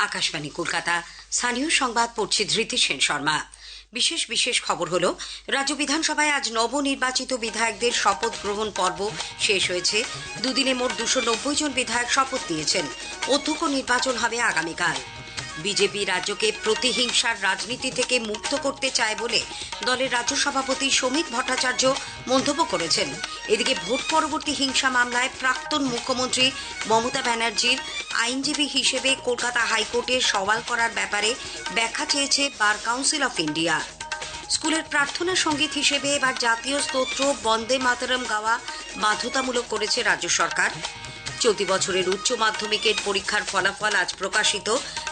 আকাশবাণী কলকাতা। স্থানীয় সংবাদ পড়ছে ধৃতি সেন শর্মা। বিশেষ খবর হলো, রাজ্য বিধানসভায় আজ নবনির্বাচিত বিধায়কদের শপথ গ্রহণ পর্ব শেষ হয়েছে। দুদিনে মোট 290 জন বিধায়ক শপথ নিয়েছেন। অধ্যক্ষ নির্বাচন হবে আগামীকাল। বিজেপি রাজ্যকে প্রতিহিংসার রাজনীতি থেকে মুক্ত করতে চায় বলে দলের রাজ্য সভাপতি শ্রমিক ভট্টাচার্য মন্তব্য করেছেন। এদিকে ভোট পরবর্তী হিংসা মামলায় প্রাক্তন মুখ্যমন্ত্রী মমতা ব্যানার্জির আইনজীবী হিসেবে কলকাতা হাইকোর্টে সওয়াল করার ব্যাপারে ব্যাখ্যা চেয়েছে বার কাউন্সিল অফ ইন্ডিয়া। স্কুলের প্রার্থনা সঙ্গীত হিসেবে এবার জাতীয় স্তোত্র বন্দে মাতরম গাওয়া বাধ্যতামূলক করেছে রাজ্য সরকার। চলতি বছরের উচ্চ মাধ্যমিকের পরীক্ষার ফলাফল আজ প্রকাশিত।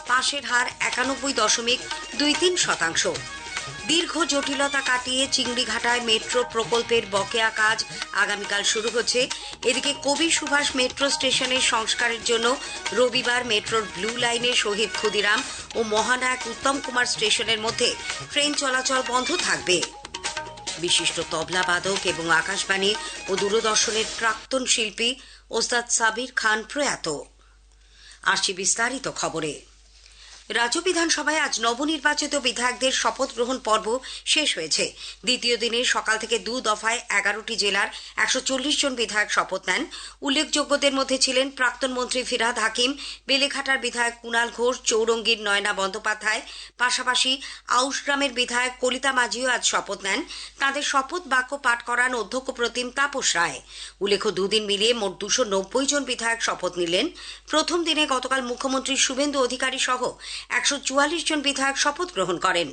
পাশের হার 91.23%। দীর্ঘ জটিলতা কাটিয়ে চিংড়িঘাটায় মেট্রো প্রকল্পের বকেয়া কাজ আগামীকাল শুরু হচ্ছে। এদিকে কবি সুভাষ মেট্রো স্টেশনের সংস্কারের জন্য রবিবার মেট্রোর ব্লু লাইনে শহীদ ক্ষুদিরাম ও মহানায়ক উত্তম কুমার স্টেশনের মধ্যে ট্রেন চলাচল বন্ধ থাকবে। বিশিষ্ট তবলা বাদক এবং আকাশবাণী ও দূরদর্শনের প্রাক্তন শিল্পী ওস্তাদ সাবির খান প্রয়াত। আসছি বিস্তারিত খবরে। রাজ্য বিধানসভায় আজ নবনির্বাচিত বিধায়কদের শপথ গ্রহণ পর্ব শেষ হয়েছে। দ্বিতীয় দিনে সকাল থেকে দু দফায় 11টি জেলার 140 জন বিধায়ক শপথ নেন। উল্লেখযোগ্যদের মধ্যে ছিলেন প্রাক্তন মন্ত্রী ফিরহাদ হাকিম, বেলেঘাটার বিধায়ক কুণাল ঘোষ, চৌরঙ্গীর নয়না বন্দ্যোপাধ্যায়, পাশাপাশি আউশগ্রামের বিধায়ক কলিতা মাঝিও আজ শপথ নেন। তাঁদের শপথ বাক্য পাঠ করান অধ্যক্ষ প্রতিম তাপস রায়। উল্লেখ্য, দুদিন মিলিয়ে মোট 290 জন বিধায়ক শপথ নিলেন। প্রথম দিনে গতকাল মুখ্যমন্ত্রী শুভেন্দু অধিকারী সহ 144 জন বিধায়ক শপথ গ্রহণ করেন।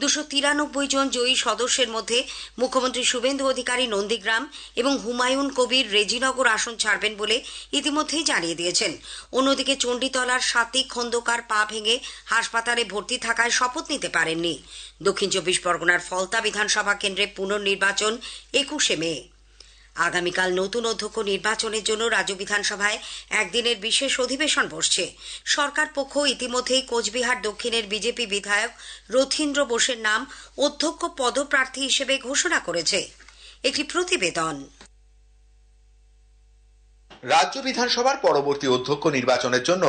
293 জন জয়ী সদস্যের মধ্যে মুখ্যমন্ত্রী শুভেন্দু অধিকারী নন্দীগ্রাম এবং হুমায়ুন কবির রেজিনগর আসন ছাড়বেন বলে ইতিমধ্যেই জানিয়ে দিয়েছেন। অন্যদিকে চণ্ডীতলার সাত্বিক খন্দকার পা ভেঙে হাসপাতালে ভর্তি থাকায় শপথ নিতে পারেননি। দক্ষিণ 24 পরগনার ফলতা বিধানসভা কেন্দ্রে পুনর্নির্বাচন 21শে মে। আগামীকাল নতুন অধ্যক্ষ নির্বাচনের জন্য রাজ্য বিধানসভায় একদিনের বিশেষ অধিবেশন বসছে। সরকার পক্ষ ইতিমধ্যেই কোচবিহার দক্ষিণের বিজেপি বিধায়ক রথীন্দ্র বোসের নাম অধ্যক্ষ পদপ্রার্থী হিসেবে ঘোষণা করেছে। একটি প্রতিবেদন। রাজ্য বিধানসভার পরবর্তী অধ্যক্ষ নির্বাচনের জন্য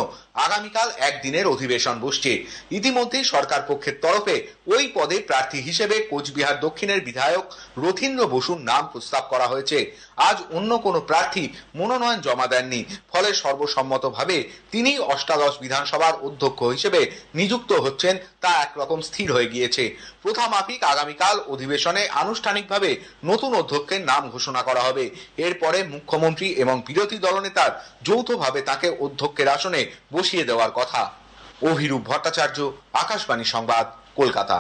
আগামীকাল একদিনের অধিবেশন বসছে। ইতিমধ্যেই সরকার পক্ষের তরফে ওই পদে প্রার্থী হিসেবে কোচবিহার দক্ষিণের বিধায়ক রথীন্দ্র বসুর নাম প্রস্তাব করা হয়েছে। আজ অন্য কোনো প্রার্থী মনোনয়ন জমা দেননি, ফলে সর্বসম্মতভাবে তিনি অষ্টাদশ বিধানসভার অধ্যক্ষ হিসেবে নিযুক্ত হচ্ছেন, তা একরকম স্থির হয়ে গিয়েছে। প্রথামাফিক আগামীকাল অধিবেশনে আনুষ্ঠানিকভাবে নতুন অধ্যক্ষের নাম ঘোষণা করা হবে। এরপরে মুখ্যমন্ত্রী এবং বিরোধী দলনেতার যৌথভাবে তাকে অধ্যক্ষের আসনে বসিয়ে দেওয়ার কথা। অভিরূপ ভট্টাচার্য, আকাশবাণী সংবাদ, কলকাতা।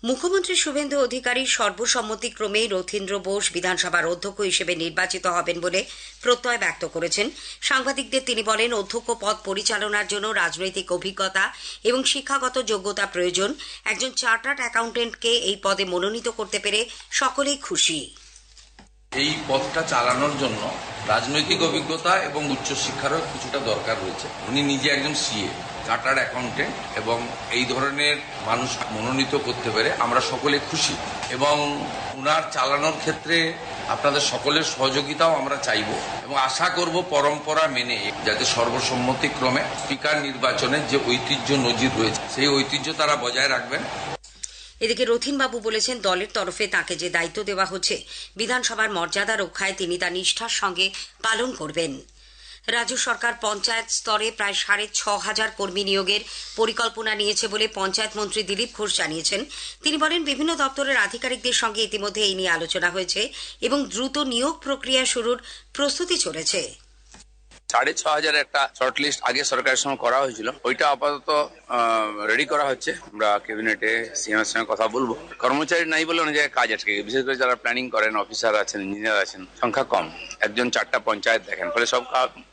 মুখ্যমন্ত্রী শুভেন্দু অধিকারী সর্বসম্মতিক্রমেই রথীন্দ্র বোস বিধানসভার অধ্যক্ষ হিসেবে নির্বাচিত হবেন বলে প্রত্যয় ব্যক্ত করেছেন। সাংবাদিকদের তিনি বলেন, অধ্যক্ষ পদ পরিচালনার জন্য রাজনৈতিক অভিজ্ঞতা এবং শিক্ষাগত যোগ্যতা প্রয়োজন। একজন চার্টার্ড অ্যাকাউন্টেন্টকে এই পদে মনোনীত করতে পেরে সকলেই খুশি। এই পদটা চালানোর জন্য রাজনৈতিক অভিজ্ঞতা এবং উচ্চশিক্ষারও কিছুটা দরকার রয়েছে। উনি নিজে একজন সিএ, চার্টার্ড অ্যাকাউন্টেন্ট, এবং এই ধরনের মানুষ মনোনীত করতে পেরে আমরা সকলে খুশি। এবং উনার চালানোর ক্ষেত্রে আপনাদের সকলের সহযোগিতাও আমরা চাইব এবং আশা করব পরম্পরা মেনে যাতে সর্বসম্মতিক্রমে স্পিকার নির্বাচনের যে ঐতিহ্য নজির রয়েছে সেই ঐতিহ্য তারা বজায় রাখবেন। এদিকে রথীনবাবু বলেছেন, দলের তরফে তাকে যে দায়িত্ব দেওয়া হচ্ছে বিধানসভার মর্যাদা রক্ষায় তিনি তা নিষ্ঠার সঙ্গে পালন করবেন। রাজ্য সরকার পঞ্চায়েত স্তরে প্রায় 6,500 কর্মী নিয়োগের পরিকল্পনা নিয়েছে বলে পঞ্চায়েত মন্ত্রী দিলীপ ঘোষ জানিয়েছেন। তিনি বলেন, বিভিন্ন দপ্তরের আধিকারিকদের সঙ্গে ইতিমধ্যে এই নিয়ে আলোচনা হয়েছে এবং দ্রুত নিয়োগ প্রক্রিয়া শুরুর প্রস্তুতি চলেছে। 6,500 একটা শর্ট লিস্ট আগে সরকারের সঙ্গে করা হয়েছিল, ওইটা আপাতত রেডি করা হচ্ছে। আমরা ক্যাবিনেটে সিএম এর সঙ্গে কথা বলবো। কর্মচারী নাই বলে অনেক জায়গায় কাজ আটকে গেছে, বিশেষ করে যারা প্ল্যানিং করেন, অফিসার আছেন, ইঞ্জিনিয়ার আছেন, সংখ্যা কম। একজন 4টা পঞ্চায়েত দেখেন, ফলে সব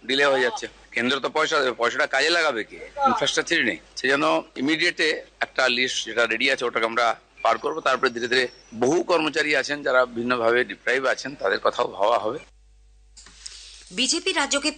ডিলে হয়ে যাচ্ছে। কেন্দ্র তো পয়সা দেবে, পয়সাটা কাজে লাগাবে কি? ইনফ্রাস্ট্রাকচারই নেই। সেজন্য ইমিডিয়েটে একটা লিস্ট যেটা রেডি আছে ওটাকে আমরা পার করবো। তারপরে ধীরে ধীরে বহু কর্মচারী আছেন যারা ভিন্নভাবে ডিপ্রাইভ আছেন, তাদের কথাও ভাবা হবে। বিজেপি রাজ্যকে